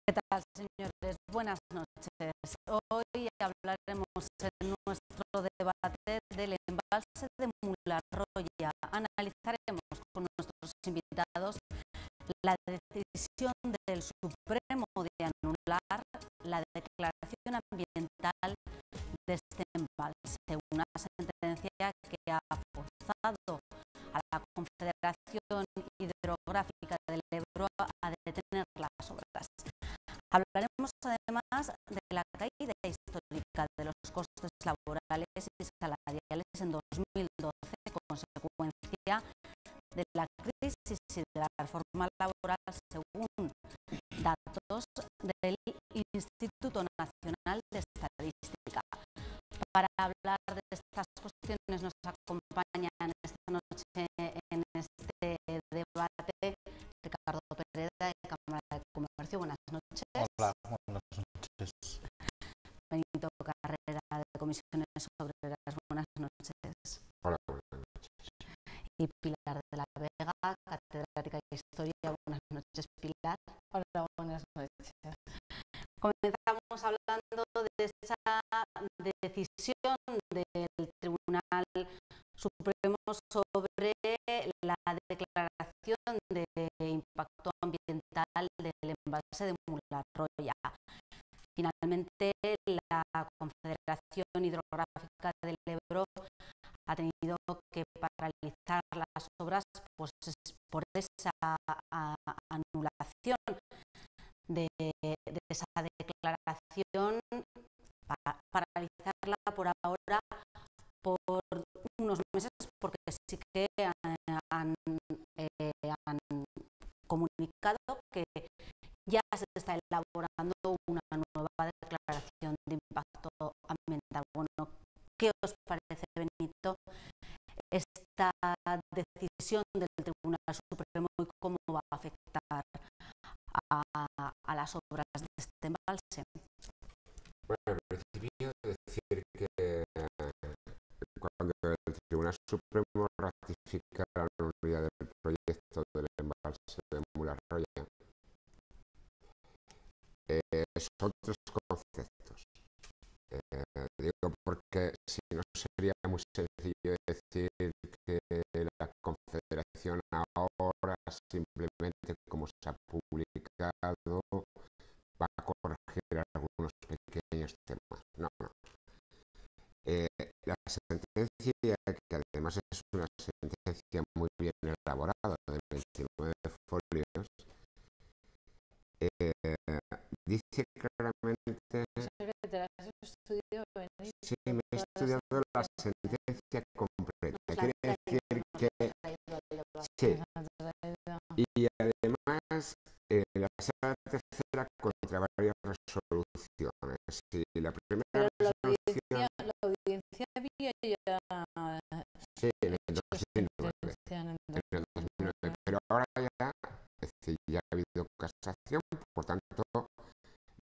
¿Qué tal, señores? Buenas noches. Hoy hablaremos en nuestro debate del embalse de Mularroya. Analizaremos con nuestros invitados la decisión del Supremo de anular la declaración ambiental de este embalse, una sentencia que ha forzado a la Confederación Hidrográfica del Ebro a detener las obras. Hablaremos además de la caída histórica de los costes laborales y salariales en 2012, consecuencia de la crisis y de la reforma laboral, según datos del Instituto Nacional de Estadística. Para hablar de estas cuestiones nos acompañan esta noche en este debate Ricardo Pereda, de Cámara de Comercio. Buenas noches. Hola, buenas noches. Benito Carrera, de Comisiones Obreras. Buenas noches. Hola, buenas noches. Y Pilar de la Vega, catedrática de Historia. Buenas noches, Pilar. Hola, buenas noches. Comenzamos hablando de esa decisión del Tribunal Supremo sobre la declaración de impacto ambiental del embalse de Mularroya. Finalmente, la Confederación Hidrográfica del Ebro ha tenido que paralizar las obras por esa anulación de esa declaración, para paralizarla por ahora por unos meses, porque sí que han comunicado que ya se está elaborando una nueva declaración de impacto ambiental. Bueno, ¿qué os parece, Benito, esta decisión del Tribunal Supremo y cómo va a afectar a las obras de este embalse? Bueno, en principio decir que cuando el Tribunal Supremo ratifica la nulidad del proyecto del embalse de Mularroya, son tres conceptos. Digo porque si no sería muy sencillo decir que la Confederación ahora simplemente, como se ha publicado, va a corregir algunos pequeños temas. No, no. La sentencia, que además es una sentencia muy bien elaborada, de 29 folios, dice claramente... Sí, me he estudiado la sentencia completa. Quiere decir que... Sí. Y además, la sala tercera contra varias resoluciones. Sí, la primera resolución... La audiencia había ya... Sí, en el 2009. Pero ahora ya, es decir, ya ha habido casación, por tanto,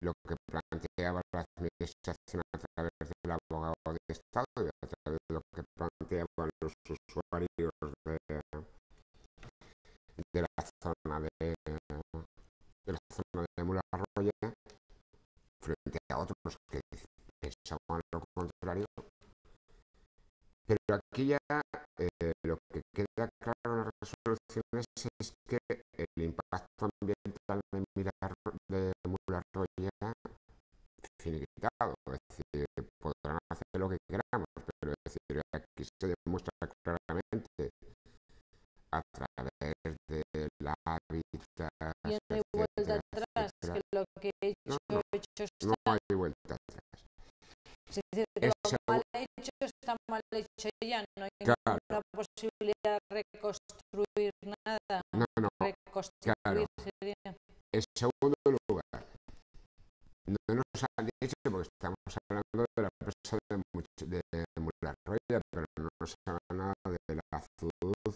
lo que planteaba la administración a través del abogado de Estado y a través de lo que planteaban los usuarios de la zona de Mularroya, frente a otros que pensaban lo contrario. Pero aquí ya lo que queda claro en las resoluciones es que el impacto ambiental de Mularroya es finiquitado. Es decir, podrán hacer lo que queramos, pero es decir, aquí se demuestra claramente a través del hábitat, y no hay vuelta atrás, que lo que he hecho, está. No hay vuelta atrás. Es decir, que lo mal hecho está mal hecho ya, no hay ninguna posibilidad de reconstruir nada. No, reconstruir claro. Sería. En segundo lugar, no nos han dicho, porque estamos hablando de la presa de Mularroya, pero no nos habla nada de la azud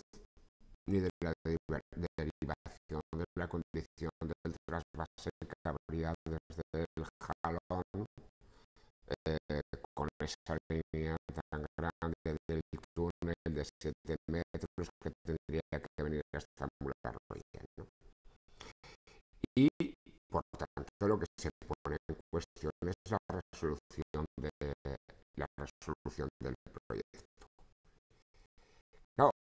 ni de la derivación de la condición del trasvase que habría desde el Jalón, con esa línea tan grande del túnel de 7 metros que tendría que venir hasta Mularroya, ¿no? Y por tanto lo resolución del proyecto. Claro,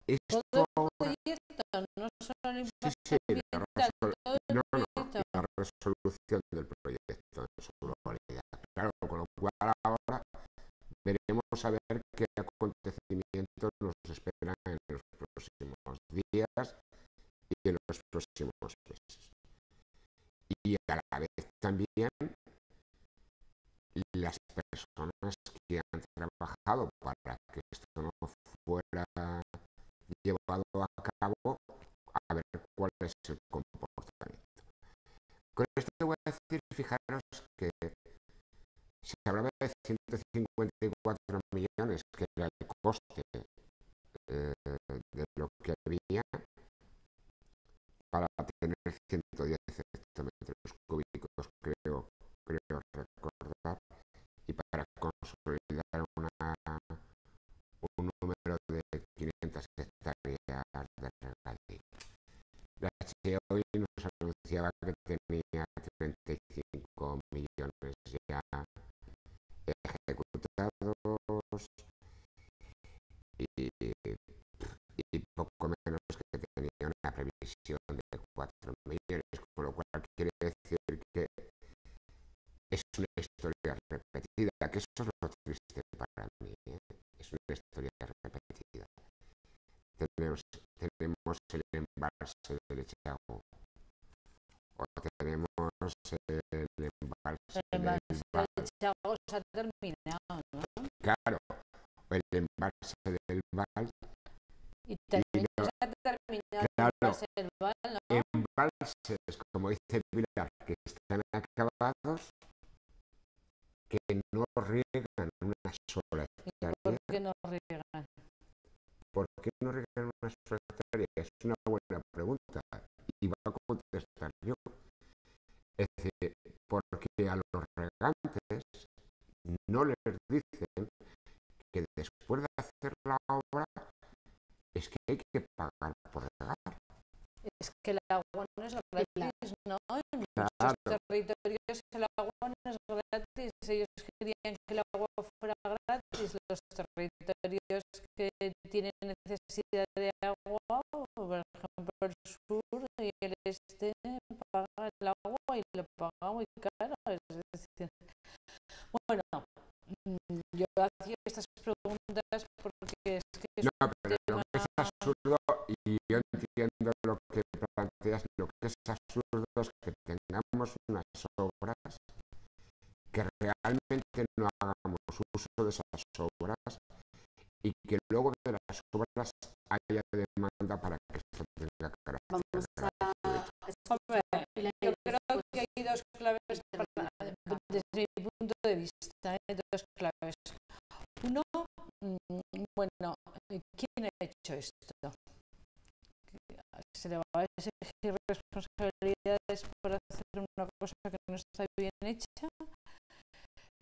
esto Todo el ahora, proyecto, no solo el sí, impacto ambiental, todo el no, proyecto. la resolución del proyecto en su globalidad. Claro, con lo cual ahora veremos a ver qué acontecimientos nos esperan en los próximos días y en los próximos meses. Y a la vez también las personas que han trabajado para que esto no fuera llevado a cabo, a ver cuál es el comportamiento. Con esto te voy a decir, fijaros que se hablaba de 154 millones, que era el coste de lo que había para tener 110 hectómetros cúbicos, creo recordar, y para consolidar un número de 500 hectáreas de regadío. La HE hoy nos anunciaba que tenía 35 millones ya ejecutados y poco menos que tenía una previsión de 4 millones, con lo cual quiere decir que es una historia repetida, que eso es lo triste para mí, es una historia repetida. Tenemos el embalse del Echagüe, o tenemos el embalse del Val. Echagüe se ha terminado, ¿no? Claro, el embalse del Val. Y también se ha terminado el claro, embalse del Val, ¿no? Embalses, como dice Pilar, que están acabados, que no riegan una sola hectárea. ¿Por qué no riegan? ¿Por qué no riegan una sola hectárea? Es una buena pregunta y va a contestar yo. Es decir, porque a los regantes no les dicen que después de hacer la obra es que hay que pagar por regar. Es que el agua no es gratis, ¿no? En Claro. muchos territorios el agua no es gratis. Ellos querían que el agua fuera gratis. Los territorios que tienen necesidad de agua, por ejemplo el sur y el este, pagan el agua y lo pagan muy caro. Es decir, bueno, yo hacía estas preguntas porque es que es No, pero lo que es absurdo, y yo entiendo lo que planteas, lo que es absurdo es que tengamos unas obras, que realmente no hagamos uso de esas obras y que luego de las obras haya demanda para que esto tenga carácter gratuito. Hombre, yo creo que hay dos claves desde mi punto de vista, dos claves. Uno, bueno, ¿quién ha hecho esto? ¿Se le va a exigir responsabilidades por hacer una cosa que no está bien hecha?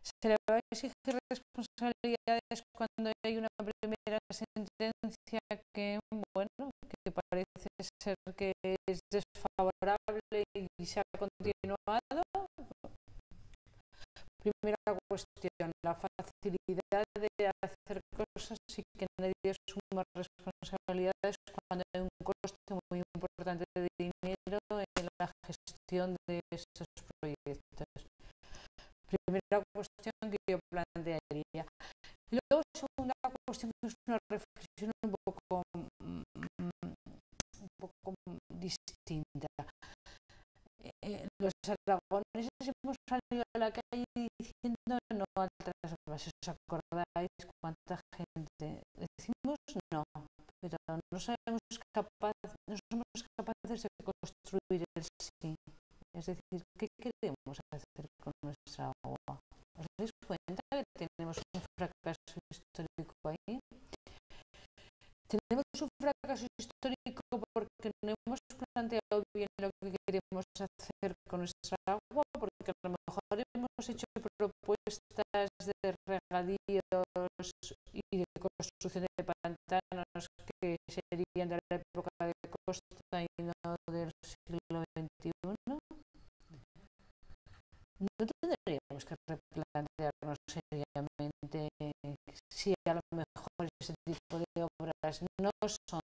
¿Se le va a exigir responsabilidades cuando hay una primera sentencia que, bueno, que parece ser que es desfavorable y se ha continuado? Primera cuestión, la facilidad de hacer cosas y que nadie asuma responsabilidades cuando hay un coste muy importante de dinero en la gestión de estos proyectos. Primera cuestión que yo plantearía. Y luego, segunda cuestión, que es una reflexión un poco distinta. Los aragoneses hemos salido a la calle diciendo no a trasvases. ¿Os acordáis cuánta gente? Decimos no, pero no somos capaces de construir el sí. Es decir, ¿qué queremos hacer con nuestra agua? ¿Os dais cuenta que tenemos un fracaso histórico ahí? Tenemos un fracaso histórico porque no hemos planteado bien lo que queremos hacer con nuestra agua, porque a lo mejor hemos hecho propuestas de regadíos y de construcción de pantanos que serían de la época de Costa y no del siglo XXI. ¿No tendríamos que replantear si a lo mejor ese tipo de obras no son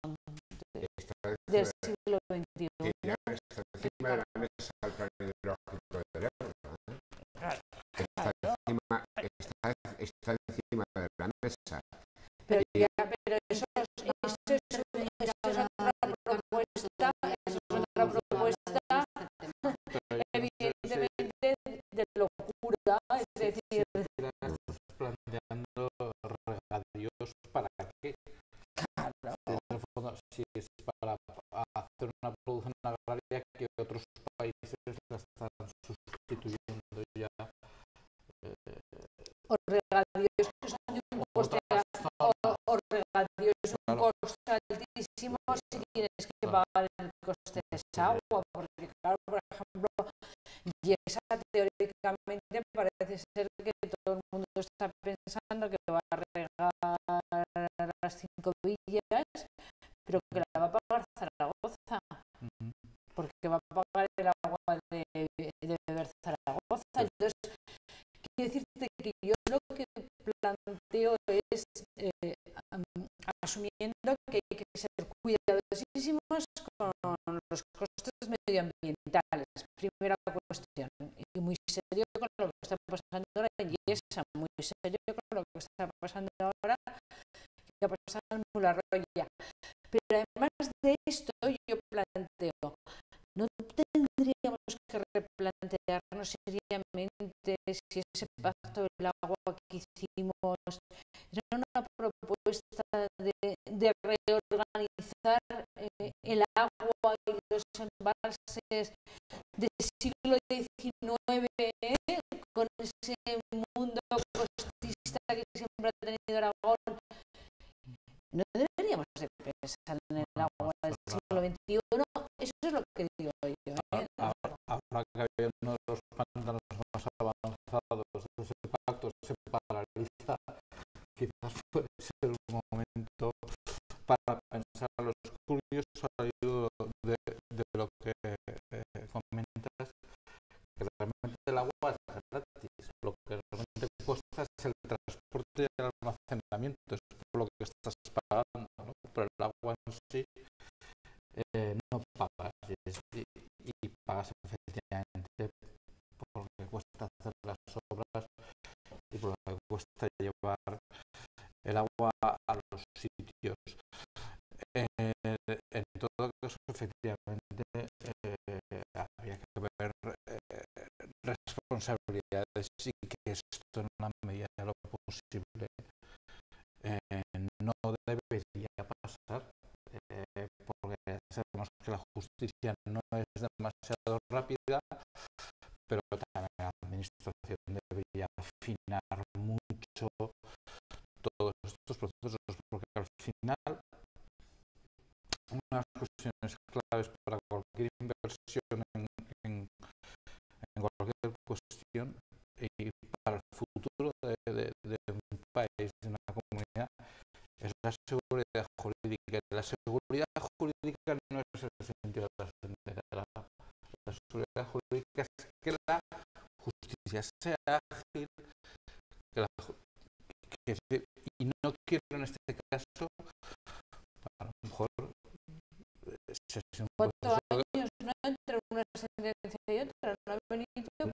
Está del encima siglo XXI. está encima de la mesa del plan hidrológico del Ebro, ¿eh? Claro, Está claro, está encima de la mesa. pero, Y pero eso es otra propuesta, evidentemente de locura, es decir, Estás planteando regadíos para qué. claro, En el fondo, si es para hacer una producción agraria que otros países la están sustituyendo ya. o regadíos que son de un coste, o regadíos de un coste altísimo si tienes que pagar el coste de esa agua, porque claro, por ejemplo, y esa teóricamente parece ser que todo el mundo está pensando que va a regar las 5 villas, pero que la va a pagar Zaragoza, porque va a pagar el agua de beber Zaragoza. Entonces, quiero decirte que yo lo que planteo es, asumiendo que hay que ser cuidadosísimos con los costes medioambientales, primera cuestión, y muy serio con lo que está pasando ahora en Yesa, muy serio con lo que está pasando ahora, que ha pasado en Mularroya. Pero además de esto, yo planteo, ¿no tendríamos que replantearnos seriamente si ese pacto del agua que hicimos era una propuesta de reorganizar el agua y los embalses del siglo XIX, con ese mundo costista que siempre ha tenido Aragón? No deberíamos de pensar en el agua del siglo XXI, eso es lo que digo yo. Ahora que hay uno de los pantanos más avanzados de ese pacto se paraliza, quizás puede ser un momento para pensar. Los estudios salido de lo que comentas, que realmente el agua es gratis, lo que realmente cuesta es el transporte y el almacenamiento, es por lo que estás pagando, ¿no? Pero el agua en sí no pagas y pagas efectivamente porque cuesta hacer las obras y por lo que cuesta llevar el agua a los sitios. En todo caso, efectivamente, habría que ver responsabilidades y que esto en la medida de lo posible no debería pasar, porque sabemos que la justicia no es demasiado rápida, pero también la administración debería afinar mucho todos estos procesos, porque al final unas cuestiones claves para cualquier inversión en cualquier cuestión y para el futuro de un país, de una comunidad, es la seguridad jurídica. La seguridad jurídica no es el sentido de la sentencia. La seguridad jurídica es que la justicia sea ágil, y no quiero en este caso, a lo mejor, ¿Cuántos años, no, entre una sentencia y otra? ¿No ha venido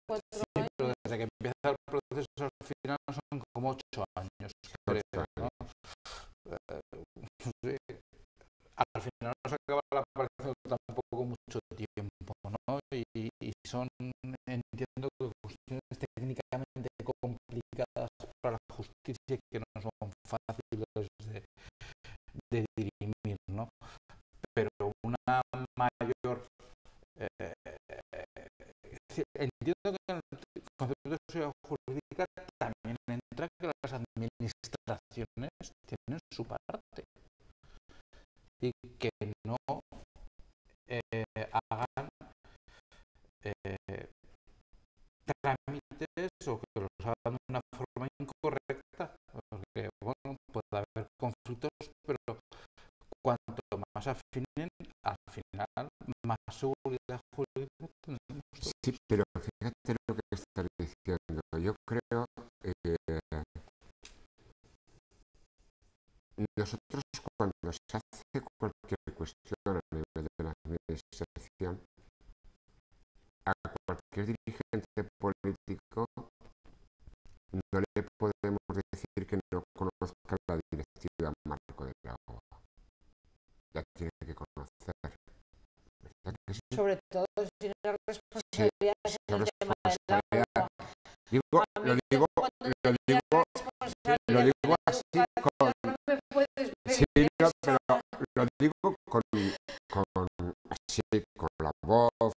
4 años? Pero desde que empieza el proceso al final son como 8 años, creo, ¿no? Sí. Al final no se acaba la aparición tampoco mucho tiempo, ¿no? Y son, entiendo, cuestiones técnicamente complicadas para la justicia que no son fáciles de dirimir, ¿no? Pero una mayor... entiendo que en el concepto de seguridad jurídica también entra que las administraciones tienen su parte y que no hagan trámites o que los hagan de una forma incorrecta, porque bueno, puede haber conflictos, pero cuanto más afinen, al final más seguridad jurídica tenemos. Sí, pero fíjate lo que estás diciendo. Yo creo nosotros cuando se hace cualquier cuestión a nivel de la administración, a cualquier dirigente político no le podemos decir que no conozca la directiva marco del agua. La tiene que conocer. ¿Verdad que sí? Sobre todo si no hay responsabilidad en el sobre tema del agua. Lo digo así con... No me puedes Sí, pedir no, eso. pero lo digo así, con la voz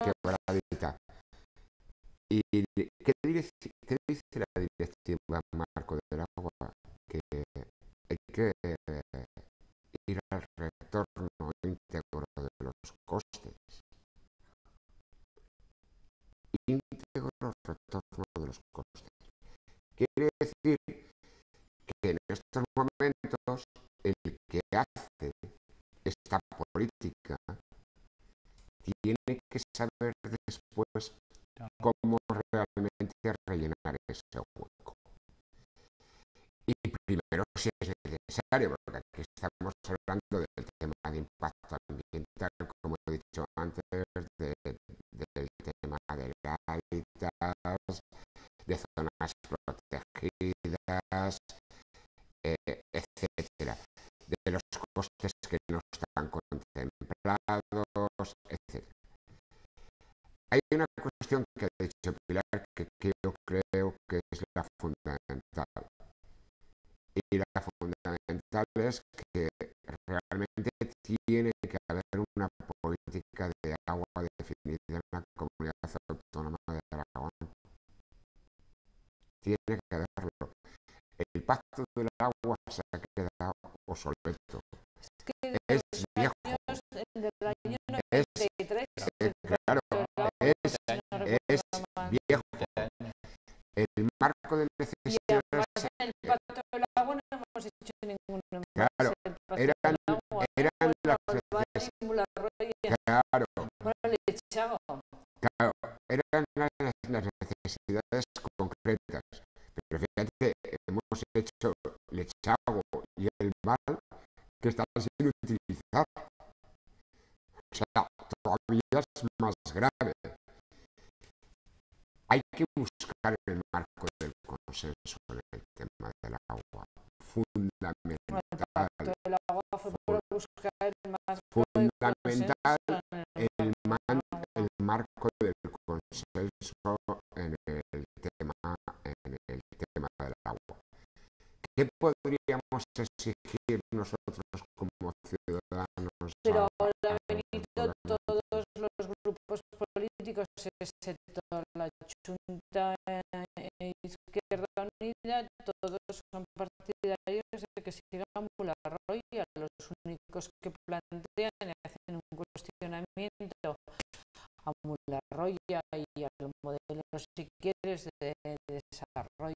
quebradita. ¿Y qué dice la directiva marco del agua? Que hay que ir al retorno íntegro de los costes. Íntegro retorno de los costes. Quiere decir que en estos momentos el que hace esta política tiene que saber después cómo realmente rellenar ese hueco. Y primero, si es necesario, porque aquí estamos hablando del tema de impacto ambiental, como he dicho antes, del tema de hábitats, de zonas protegidas, etcétera, de los costes que no están contemplados, etcétera. Hay una cuestión que ha dicho Pilar que yo creo que es la fundamental. Y la fundamental es que realmente tiene que haber una política de agua definida en la comunidad autónoma de Aragón. Tiene que haberlo. El pacto del agua se ha quedado obsoleto. Es viejo. Del año Es 93. claro, es viejo. El marco de Y necesidades. además en el pacto del agua no hemos hecho ningún embalse. Claro, El pacto eran del agua, las claro, eran las necesidades concretas. Pero fíjate, hemos hecho Lechago y el mal que están sin utilizar. O sea, todavía es más grave. Hay que buscar el marco del consenso en el tema del agua. Fundamental. Fundamental el marco del consenso en el tema del agua. ¿Qué podríamos exigir nosotros como ciudadanos? Pero ahora han venido todos los grupos políticos, excepto la Junta Izquierda Unida, todos son partidarios de que siga Mularroya. Los únicos que plantean y hacen un cuestionamiento a Mularroya y al modelo, si quieres, de desarrollo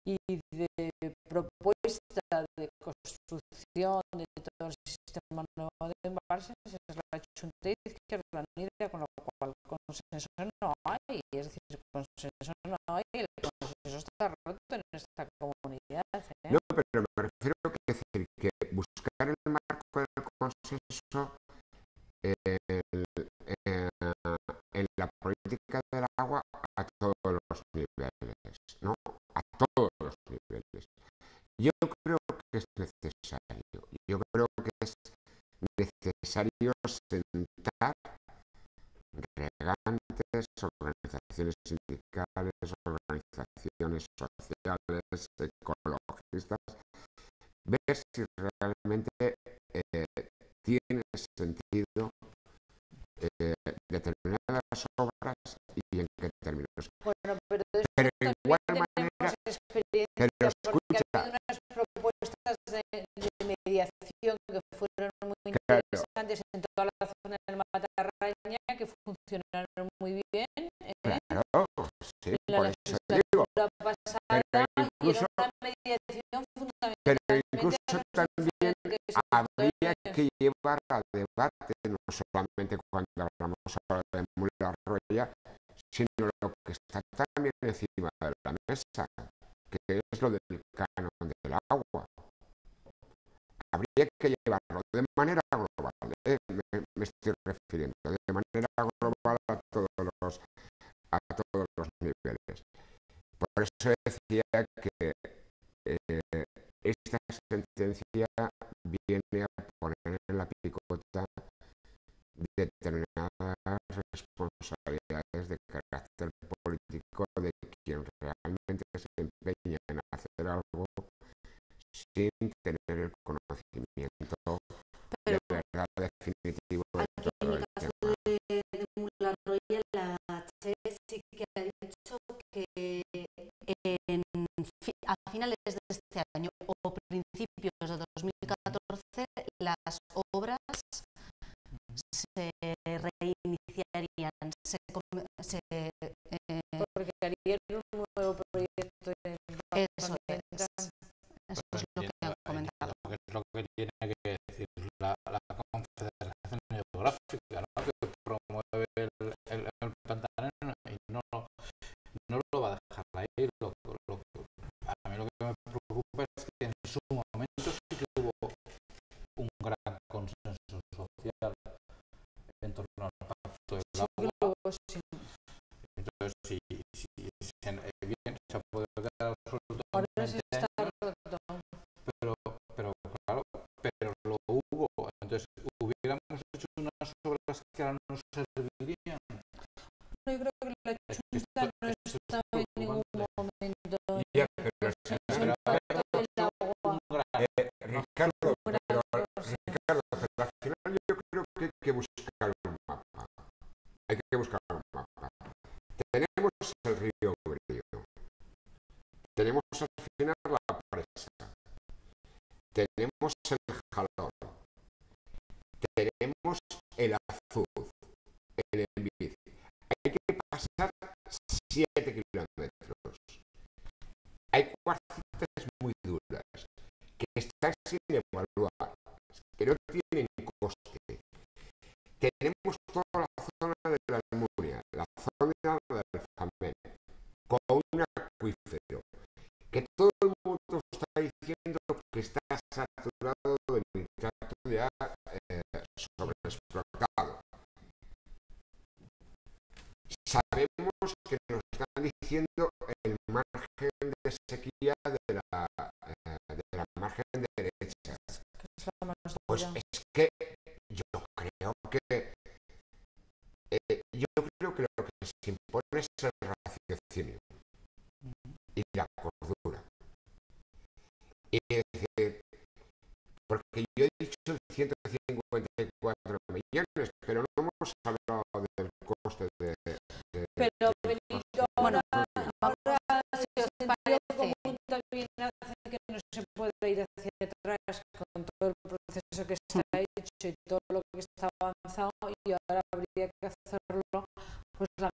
y de propuesta de construcción de todo el sistema nuevo de embalses es la Junta Izquierda Unida, con lo cual consenso no hay, es decir, consenso no hay, el consenso está roto en esta comunidad. No, pero me refiero a decir que buscar el marco del consenso en la política del agua a todos los niveles, ¿no? A todos los niveles. Yo creo que es necesario. Yo creo que es necesario sentar regantes, organizaciones sindicales, organizaciones sociales, ecologistas, ver si realmente tiene sentido determinadas obras y en qué términos. Bueno, pero de igual manera, pero escucha, ha habido unas propuestas de mediación que fueron muy interesantes en toda la zona del Matarraña, que funcionaron muy bien. Claro, sí, la por eso digo. Pasada, incluso, y era una mediación fundamental. Pero incluso también habría que llevar a debate, no solamente cuando hablamos ahora de Mularroya, sino lo que está también encima de la mesa, que es lo del canon habría que llevarlo de manera global, me estoy refiriendo, de manera global a todos los niveles. Por eso decía que esta sentencia viene a poner en la picota determinadas responsabilidades de carácter político de quien realmente se empeña en hacer algo sin tener el conocimiento de verdad definitivo de todo el caso tema. de Mullarroya, la Che sí que ha dicho que a finales de este año o principios de 2014 las obras se reiniciarían, porque harían un nuevo proyecto de eso es lo que han comentado. Es lo que tiene que decir la Confederación Hidrográfica, ¿no? Que promueve el pantanal y no lo va a dejar ahí. A mí lo que me preocupa es que en su momento sí que hubo un gran consenso social en torno al pacto del agua. Sí. Entonces, si bien se puede quedar resuelto Ahora en se 20 está años, roto. pero claro, pero lo hubo. Entonces, hubiéramos hecho unas obras que ahora no servirían. No, yo creo que la Junta no estaba en ningún momento Ya, pero en el pacto del agua. Ricardo, pero al final yo creo que hay que buscar un mapa. Hay que buscar un mapa. Tenemos el río Grío. Tenemos al final la presa. Tenemos el Jalón. Tenemos el Azud, el Envid. Hay que pasar 7 kilómetros. Hay cuarcitas muy duras que están sin evaluar, que no tienen coste. Tenemos toda la zona de la Almunia, la zona del Famén, con un acuífero, que todo el mundo está diciendo que está saturado de nitrato ya sobreexplotado. Sabemos que nos están diciendo el margen de sequía de la margen derecha. Pues es que yo creo que lo que se impone es el raciocinio y la cordura. Y es decir, porque yo he dicho 154 millones, pero no hemos hablado del coste de Pero Benito, ahora si os el parece, sentido común también hace que no se pueda ir hacia atrás con todo el proceso que está hecho y todo lo que está avanzado, y ahora habría que hacerlo pues de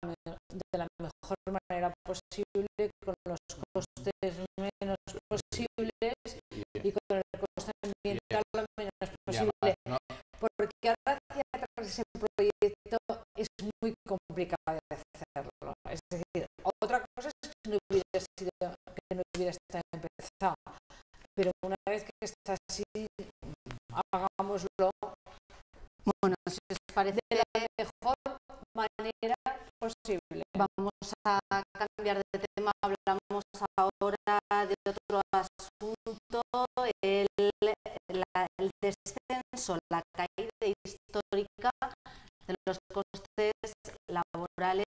la mejor manera posible, con los costes menos posibles y con el coste ambiental lo menos posible. Porque ahora hacia atrás ese proyecto es muy complicado de hacerlo. Es decir, otra cosa es que no hubiera estado empezado, pero una vez que está así, hagámoslo bueno, si os parece, de la mejor manera posible. vamos a cambiar de tema, hablamos ahora de otro asunto, el descenso, la caída histórica de los costes laborales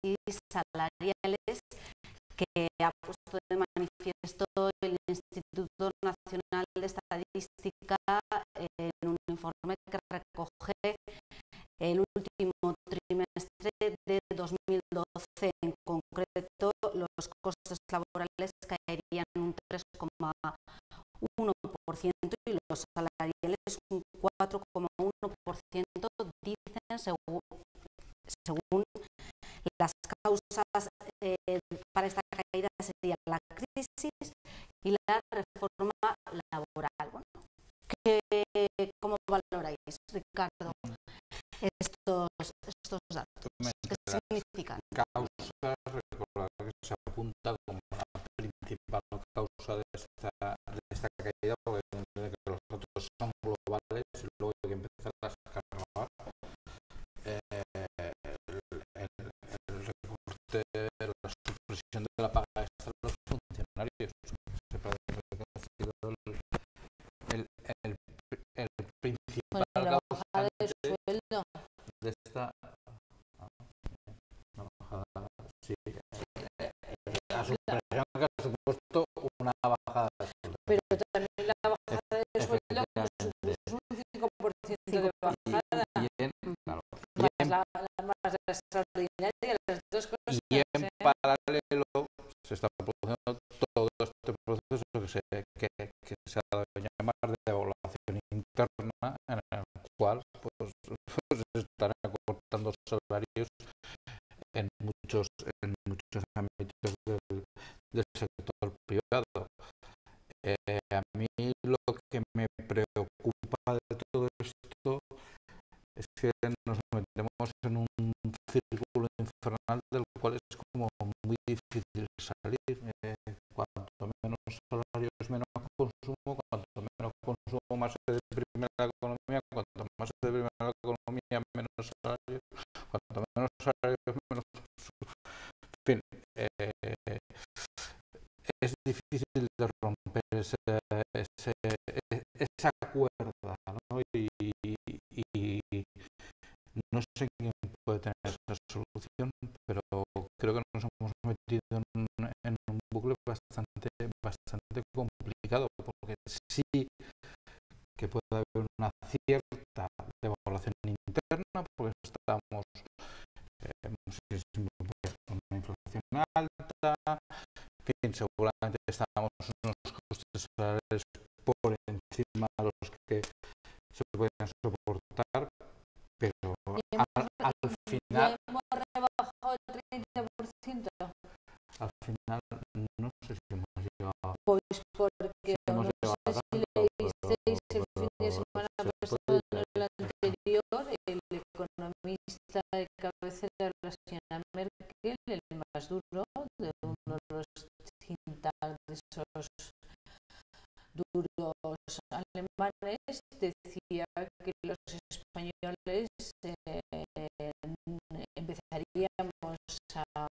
y salariales que ha puesto de manifiesto el Instituto Nacional de Estadística en un informe que recoge el último trimestre de 2012. En concreto, los costes laborales caerían un 3,1% y los salariales un 4,1%, dicen según las causas para esta caída serían la crisis y la reforma laboral. Bueno, ¿cómo valoráis, Ricardo, estos datos? ¿Qué significan? Causas, recordar que se apunta como la principal causa de esta caída, porque los otros son extraordinaria las dos cosas. Y en paralelo se está produciendo todo este proceso que se ha dado a llamar de evaluación interna, en el cual pues se están acortando salarios en muchos ámbitos del sector privado. A mí lo que me preocupa de todo esto es que nos metemos en un círculo infernal del cual es como muy difícil salir. Cuanto menos salarios, menos consumo, cuanto menos consumo, más se deprime la economía, cuanto más se deprime la economía, menos salarios, cuanto menos salarios, menos consumo. En fin, es difícil de romper esa cuerda, ¿no? Y no sé quién puede tener esa solución, pero creo que nos hemos metido en un bucle bastante complicado, porque sí que puede haber una cierta evaluación interna, porque estamos con una inflación alta, en fin, seguramente estamos en unos costes salariales por encima de los que se pueden soportar, pero al final hemos rebajado el 30%. Al final no sé si hemos llegado. Pues porque Si hemos no llegado sé a si tanto, leísteis el fin de semana se pasado puede en el anterior, el economista de cabecera de la señora Merkel, el más duro de uno de los think tanks de esos duros alemanes, decía que los españoles empezaríamos a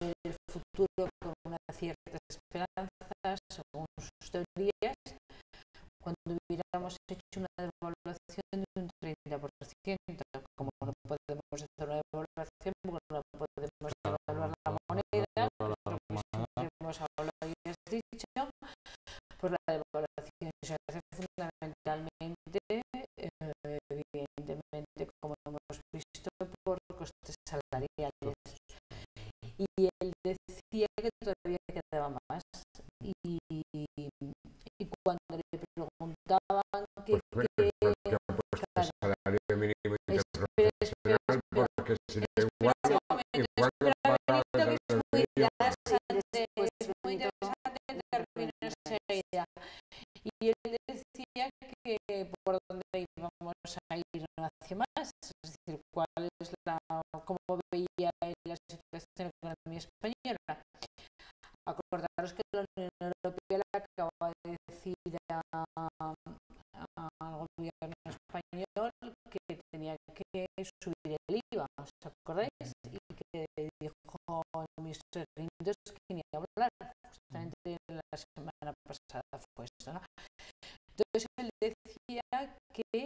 ver el futuro con una cierta esperanza, según sus teorías, cuando hubiéramos hecho una devaluación de un 30%. Como no podemos hacer una devaluación, porque no podemos devaluar la moneda, siempre hemos hablado y has dicho, pues la devaluación se hace fundamentalmente, evidentemente, como hemos visto, por costes salariales. Y él decía que todavía quedaba más. Y cuando le preguntaban pues bueno, porque ha puesto el salario mínimo interprofesional, porque si da igual no para que es muy interesante terminar enseguida. Y él decía que por dónde íbamos a ir hacia más, es decir, cómo veía él la situación de la economía española. Acordaros que la Unión Europea le acaba de decir al gobierno español que tenía que subir el IVA, ¿os acordáis? Y que dijo el ministro de Guindos que ni hablar, justamente la semana pasada fue esto, ¿no? Entonces él decía que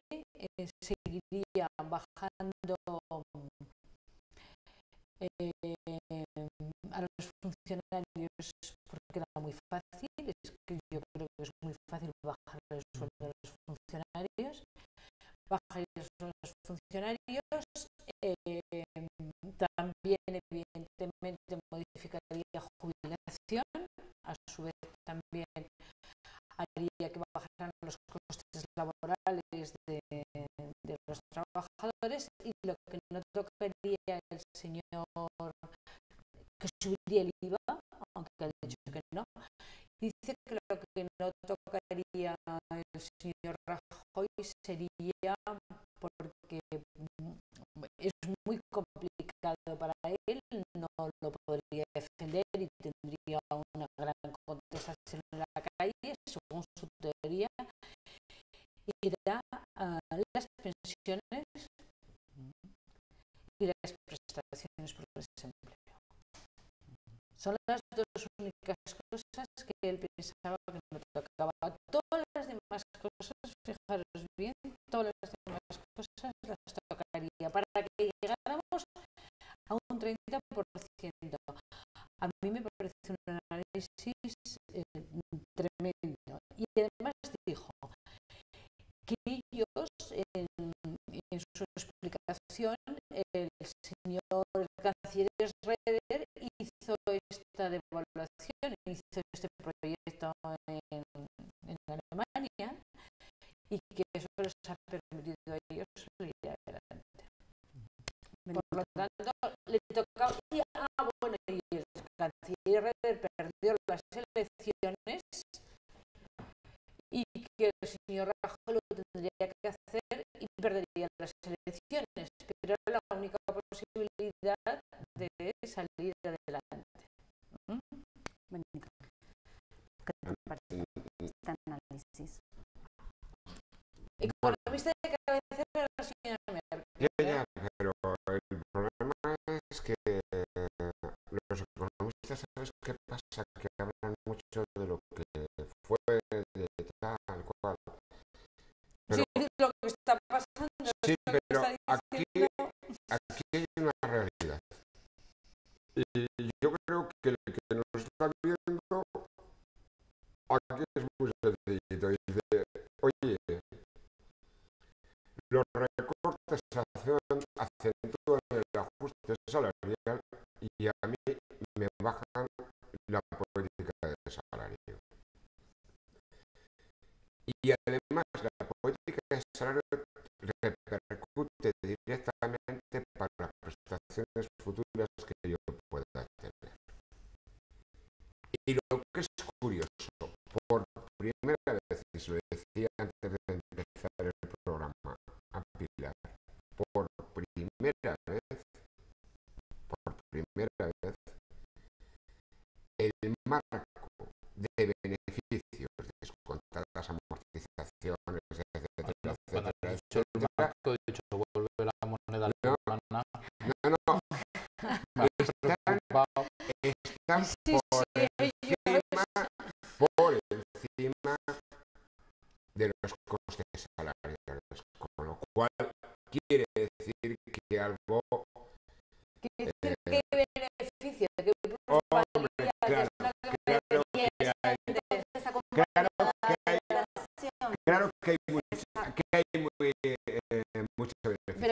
seguiría bajando a los funcionarios, porque era muy fácil, es que yo creo que es muy fácil bajar el sueldo de los funcionarios, también evidentemente modificaría jubilación, a su vez también haría que bajaran los costes laborales de los trabajadores, y lo que no tocaría el señor, que subiría el IVA, aunque ha dicho que no, dice que lo que no tocaría el señor Rajoy sería, porque es muy complicado para él, no lo podría defender y tendría una gran contestación en la calle, según su teoría, era las pensiones y las prestaciones por desempleo. Son las dos únicas cosas que él pensaba que no tocaba. Todas las demás cosas, fijaros bien, todas las demás cosas las tocaría para que llegáramos a un 30%. A mí me parece un análisis tremendo. Y además dijo que ellos, en su explicación, el hizo este proyecto en Alemania y que eso les ha permitido a ellos salir adelante. Por lo tanto, le tocaba, bueno, y el canciller perdió las elecciones y que el señor Rajoy lo tendría que hacer y perdería las elecciones, pero era la única posibilidad de salir adelante. Benito, ¿qué te parece este análisis? Economista de cabecera era la señora Merkel. Ya, pero el problema es que los economistas, ¿sabes qué pasa? Que hablan mucho de lo que fue, de tal cual. Pero, Sí, lo que está pasando. sí, lo que pero está aquí hay una realidad. Y yo creo que el que nos está viendo aquí es muy sencillito. Dice, oye, los recortes acentúan el ajuste salarial y a mí me bajan la política de salario. Y además la política de salario repercute directamente para las prestaciones futuras que yo pueda tener. Y lo que es curioso, por primera vez, y se lo decía antes de empezar el programa a Pilar, por primera vez, el marco de beneficios descontadas amortizaciones, etcétera, el marco, de hecho, vuelve la moneda alemana. No. Están por encima de los costes salariales, con lo cual quiere decir que algo ¿Qué beneficio? ¿Qué hombre, claro que hay mucho beneficio.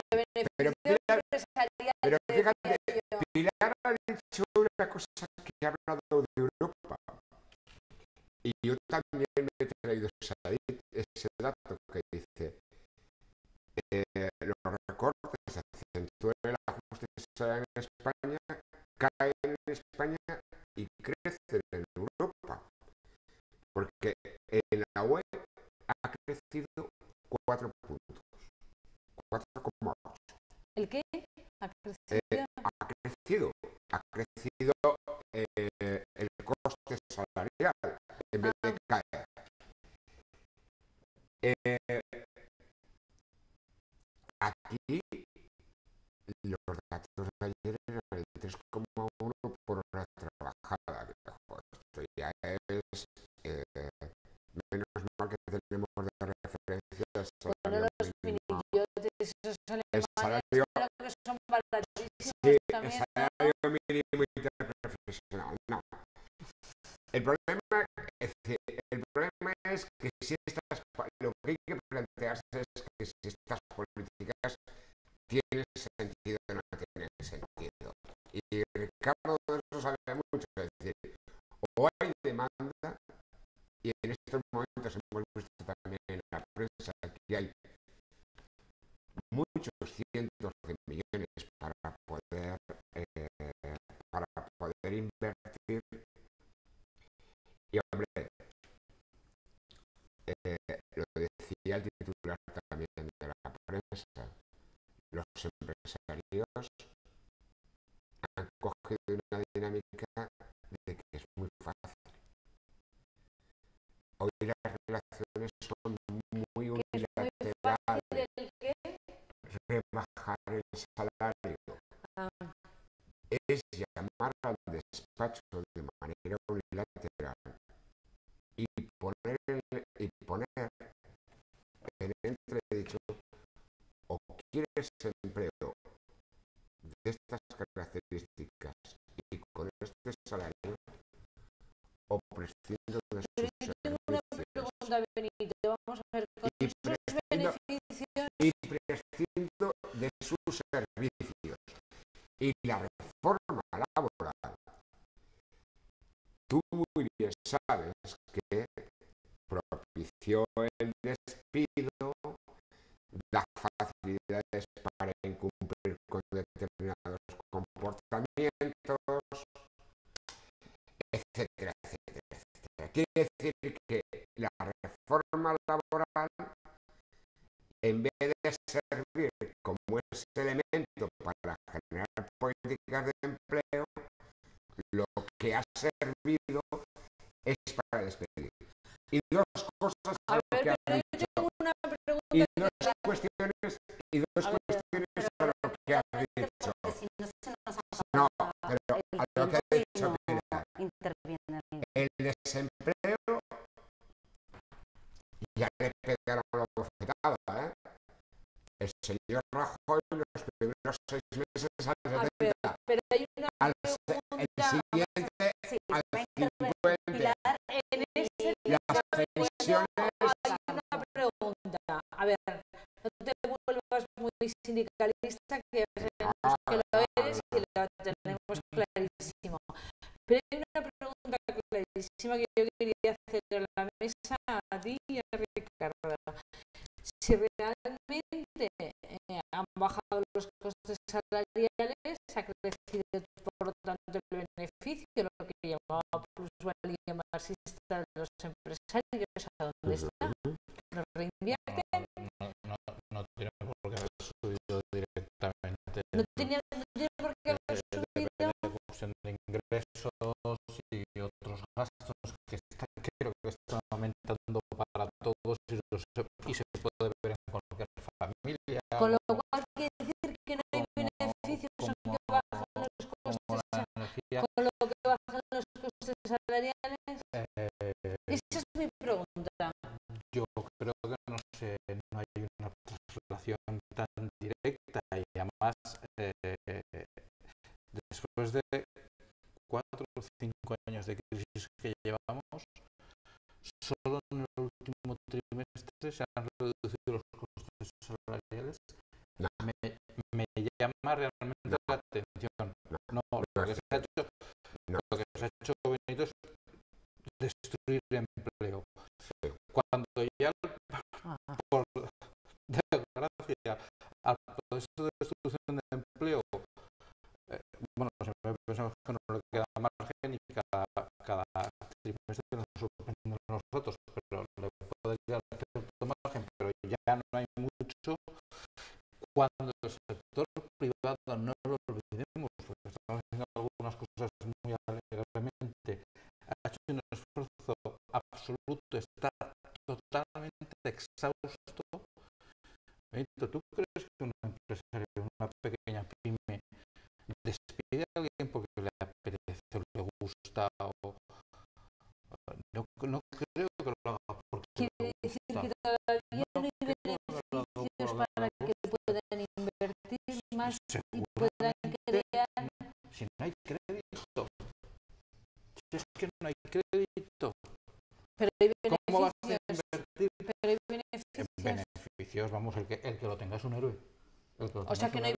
Pero fíjate, Pilar ha dicho una cosa que ha hablado de Europa. Y yo también me he traído ese dato que dice los recortes acentúan el ajuste salarial en España, caen en España y crecen en Europa. Porque en la UE ha crecido 4 puntos, 4,8. ¿El qué? ¿Ha crecido? Ha crecido el coste salarial en vez de caer. Aquí los datos de ayer eran el 3,1 por hora trabajada. Esto ya es menos mal que tenemos de referencia el salario mínimo. El salario, son baratísimos sí, el también, salario mínimo interprofesional. No. El problema es que si lo que hay que plantearse es que si estas políticas tienen sentido o no tienen sentido. Y Ricardo de eso sabe mucho, es decir, o hay demanda, y en estos momentos hemos visto también en la prensa que hay muchos cientos de millones para poder invertir. Y hombre, lo decía el titular también de la prensa, los empresarios han cogido una dinámica de que es muy fácil. Hoy las relaciones son muy unilaterales. Rebajar el salario es llamar al despacho de manera unilateral y poner en entredicho o quieres empleo de estas características y con este salario o prescindo de sus servicios. Una pregunta, Benito, vamos a ver, con esos beneficios y prescindo de sus servicios. Y la reforma laboral, tú muy bien sabes que propició el despido, da facilidades para incumplir con determinados comportamientos, etcétera, etcétera, etcétera. Quiere decir que la reforma laboral, en vez de servir como ese elemento para generar políticas de empleo, lo que ha servido es para despedir. Y dos cosas a lo que ha dicho. Y dos cuestiones a lo que ha dicho. No, pero a lo que ha dicho, mira, el desempleo ya le pegaron la bofetada, ¿eh? El señor Rajoy los primeros 6 meses al 70, pero hay una el siguiente al 50. Las pensiones. Hay una pregunta. A ver, no te vuelvas muy sindicalista, que ya sabemos que lo eres y lo tenemos clarísimo. Pero hay una pregunta clarísima que yo quería hacer en la mesa a ti y a Ricardo. Si realmente han bajado los costes salariales, ha crecido por lo tanto el beneficio, lo que llamaba plusvalía marxista de los empresarios, ¿a dónde está? ¿Lo reinvierten? No tiene por qué haber subido directamente. No tiene por qué haber subido. De cuestión de ingresos y otros gastos que creo que están aumentando para todos y se puede ver en cualquier familia. Con lo cual quiere decir que no hay beneficios, aunque bajan los costes. Con lo que bajan los costes salariales. Esa es mi pregunta. Yo creo que no hay una traslación tan directa y además después de 4 o 5 años de crisis que llevamos, solo en el último trimestre se han reducido los costes salariales. No. Me llama realmente la atención. No, lo que se ha hecho Benito es destruir empleo. Cuando ya, por desgracia, al proceso de destrucción de empleo, bueno, siempre pensamos que no le queda margen y cada trimestre nos sorprenden nosotros, pero le puede quedar cierto margen, pero ya no hay mucho. Cuando el sector privado, no lo olvidemos, porque estamos haciendo algunas cosas muy alegremente, ha hecho un esfuerzo absoluto, está totalmente exhausto. Benito, ¿tú crees que un empresario, una pequeña pyme, despide a alguien porque le apetece o le gusta? No creo que lo haga porque quiere decir que todavía no hay beneficios para que puedan invertir más y puedan crear. Si no hay crédito, si es que no hay crédito, pero hay ¿cómo vas a beneficios. invertir? Pero hay beneficios. En beneficios, vamos, el que lo tenga es un héroe. O sea que no hay